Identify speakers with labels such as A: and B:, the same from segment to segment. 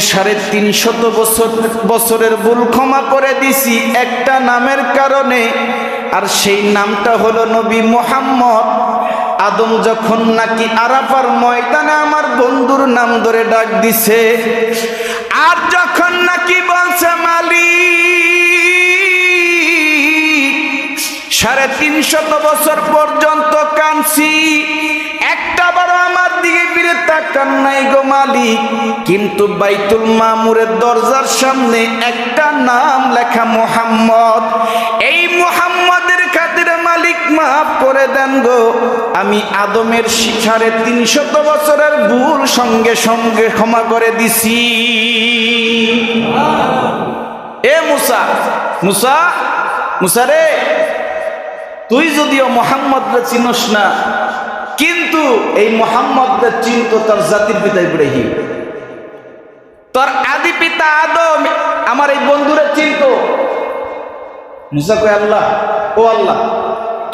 A: 350 বছরের ভুল ক্ষমা করে দিছি একটা নামের কারণে, আর সেই নামটা হলো নবী মুহাম্মদ। আদম যখন নাকি আরাফার ময়দানে আমার বন্ধুর নাম ধরে ডাক দিছে, আর যখন নাকি বলছে মালিক, 350 বছর পর্যন্ত কাঁদছি, একটা বারো আমার দিকে ফিরে তাকান নাই গো মালিক, কিন্তু বাইতুল মামুরের দরজার সামনে একটা নাম লেখা মুহাম্মদ। এই মুহাম্মদের খাতিরে মালিক মাফ করে দেন গো, আমি আদমের 350 বছরের ভুল সঙ্গে সঙ্গে ক্ষমা করে দিছি। এ মুসা, মুসা, মুসা রে, তুই যদিও মুহাম্মদকে চিনস না, কিন্তু এই মুহাম্মদকে চিনত তার জাতির পিতা ইব্রাহিম, তোর আদি পিতা আদম আমার এই বন্ধুরে চিনত। মুসা কয়, আল্লাহ, ও আল্লাহ,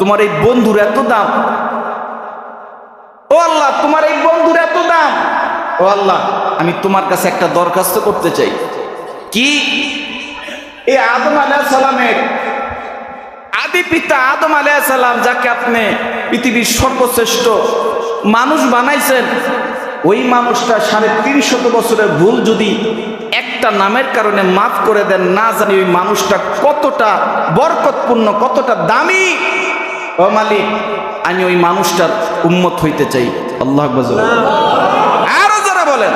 A: তোমার এই বন্ধুর এত দাম, ও আল্লাহ, তোমার এই বন্ধুর এত দাম, ও আল্লাহ, আমি তোমার কাছে একটা দরখাস্ত করতে চাই। কি? এই আদম আলাইহিস সালামের আদি পিতা আদম আলাইহিস সালাম, যাকে আপনি পৃথিবীর সর্বশ্রেষ্ঠ মানুষ বানাইছেন, ওই মানুষটা 350 বছরের ভুল যদি একটা নামের কারণে মাফ করে দেন, না জানি ওই মানুষটা কতটা বরকতপূর্ণ, কতটা দামি। ও মালিক, আমি ওই মানুষটার উম্মত হইতে চাই। আল্লাহু আকবার। আরো যারা বলেন।